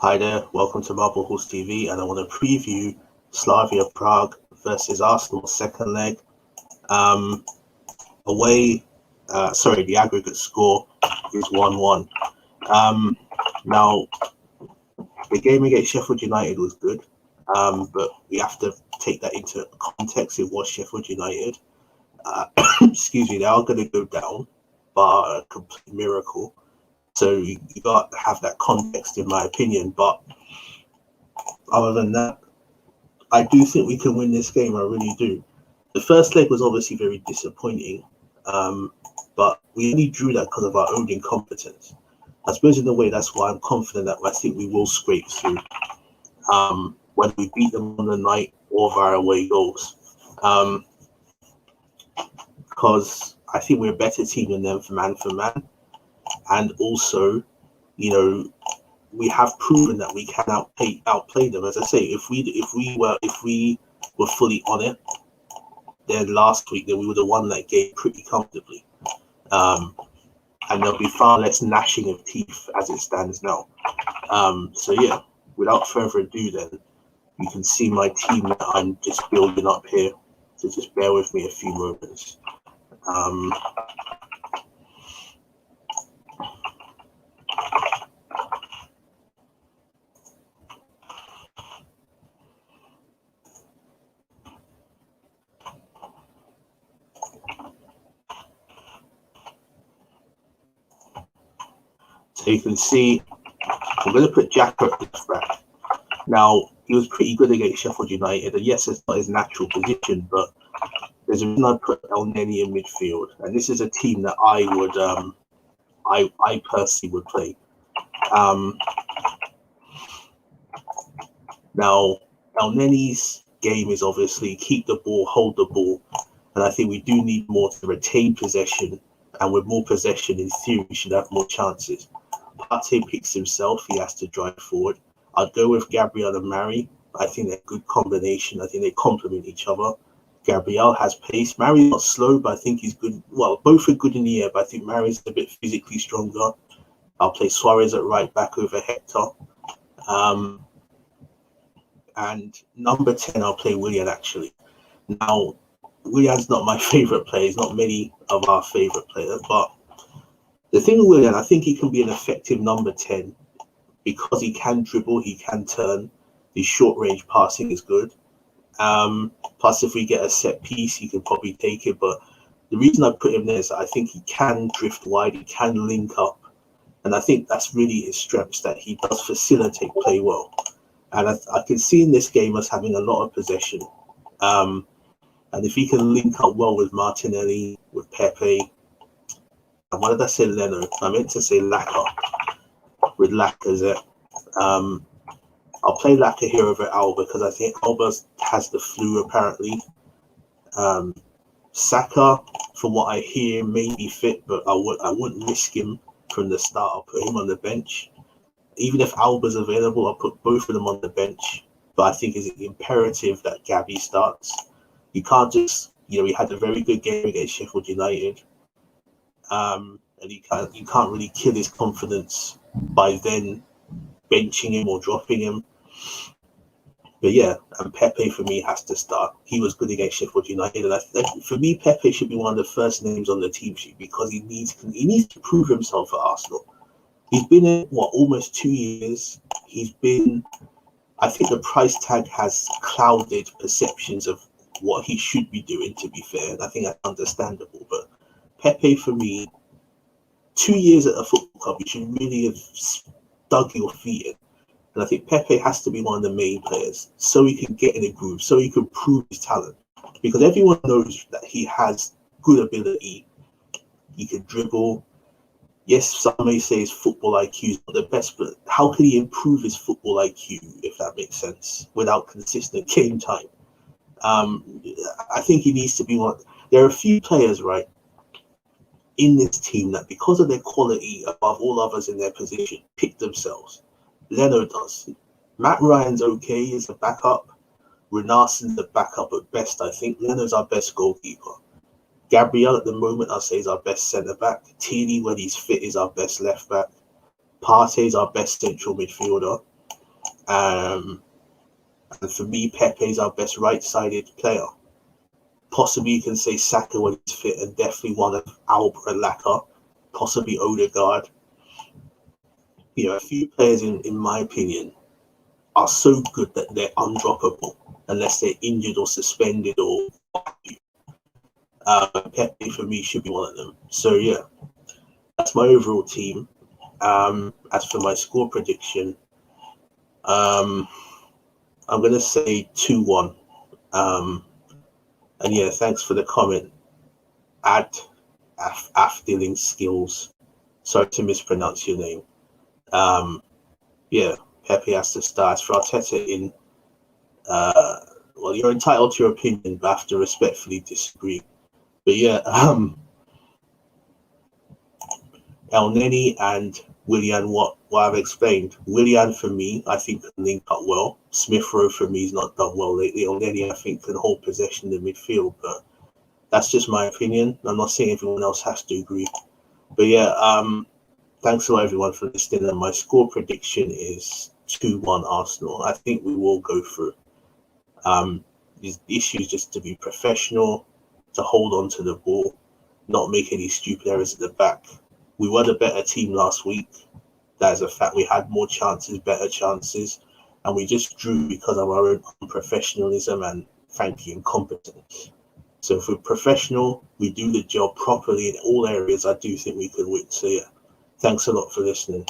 Hi there, welcome to Marble Horse TV, and I want to preview Slavia Prague versus Arsenal second leg. Um, Away, the aggregate score is 1-1. Um, Now, the game against Sheffield United was good, but we have to take that into context. It was Sheffield United. Excuse me, they are going to go down, but a complete miracle. So you got to have that context, in my opinion. But other than that, I do think we can win this game. I really do. The first leg was obviously very disappointing, um, but we only drew that because of our own incompetence. I suppose in a way that's why I'm confident that I think we will scrape through, whether we beat them on the night or via away goals. Um, because I think we're a better team than them for man, and also, you know, we have proven that we can outplay them. As I say, if we were fully on it, then last week then we would have won that game pretty comfortably. Um, and there'll be far less gnashing of teeth as it stands now. So yeah, without further ado, then you can see my team that I'm just building up here. So just bear with me a few moments. Um, so you can see I'm going to put Jack at left back. Now, he was pretty good against Sheffield United, and yes, it's not his natural position, but there's a reason I put El Neni in midfield, and this is a team that I personally would play. Um, Now, El Neni's game is obviously keep the ball, hold the ball, and I think we do need more to retain possession, and with more possession, in theory, we should have more chances. Partey picks himself, he has to drive forward. I'd go with Gabriel and Mari. I think they're a good combination. I think they complement each other. Gabriel has pace. Mari's not slow, but I think he's good. Well, both are good in the air, but I think Mari's a bit physically stronger. I'll play Suarez at right back over Hector. Um, and number 10, I'll play Willian, actually. Now, Willian's not my favourite player. He's not many of our favourite players, but the thing with Willian, I think he can be an effective number 10 because he can dribble, he can turn. His short range passing is good. Plus, if we get a set piece, he can probably take it. But the reason I put him there is that I think he can drift wide, he can link up. And I think that's really his strengths, that he does facilitate play well. And I can see in this game us having a lot of possession. And if he can link up well with Martinelli, with Pepe, and why did I say Leno? I meant to say Laka, with Lacazette. Um, I'll play Laka here over Alba because I think Alba has the flu apparently. Saka, from what I hear, may be fit, but I wouldn't risk him from the start. I'll put him on the bench. Even if Alba's available, I'll put both of them on the bench. But I think it's imperative that Gabby starts. You can't just, we had a very good game against Sheffield United. And you can't really kill his confidence by then benching him or dropping him. But yeah, and Pepe for me has to start. He was good against Sheffield United, and for me, Pepe should be one of the first names on the team sheet because he needs to prove himself at Arsenal. He's been in almost 2 years. I think the price tag has clouded perceptions of what he should be doing, to be fair. And I think that's understandable. But Pepe, for me, 2 years at a football club, you should really have dug your feet in. And I think Pepe has to be one of the main players so he can get in a groove, so he can prove his talent. Because everyone knows that he has good ability. He can dribble. Yes, some may say his football IQ is not the best, but how can he improve his football IQ, if that makes sense, without consistent game time? I think he needs to be one. There are a few players, right, in this team that because of their quality above all others in their position, pick themselves. Leno does. Matt Ryan's okay as a backup. Renarsen's a backup at best, I think. Leno's our best goalkeeper. Gabriel at the moment, I'll say, is our best centre-back. Tierney, when he's fit, is our best left-back. Partey is our best central midfielder. And for me, Pepe is our best right-sided player. Possibly you can say Saka when he's fit, and definitely one of Alba and Laka, possibly Odegaard. A few players, in my opinion, are so good that they're undroppable unless they're injured or suspended or Pepe for me should be one of them. So yeah, that's my overall team. As for my score prediction, I'm gonna say 2-1. And yeah, thanks for the comment. Afdealing skills. Sorry to mispronounce your name. Yeah, Pepe has to start. For Arteta well, you're entitled to your opinion, but I have to respectfully disagree. But yeah, El Neni and Willian, what I've explained. Willian for me, I think can link up well. Smith Rowe for me is not done well lately. El Neni, I think, can hold possession in the midfield, but that's just my opinion. I'm not saying everyone else has to agree. But yeah, thanks a lot everyone for listening. And my score prediction is 2-1 Arsenal. I think we will go through. The issue is just to be professional, to hold on to the ball, not make any stupid errors at the back. We were the better team last week. That is a fact. We had more chances, better chances, and we just drew because of our own unprofessionalism and, frankly, incompetence. So if we're professional, we do the job properly in all areas, I do think we could win. So yeah, thanks a lot for listening.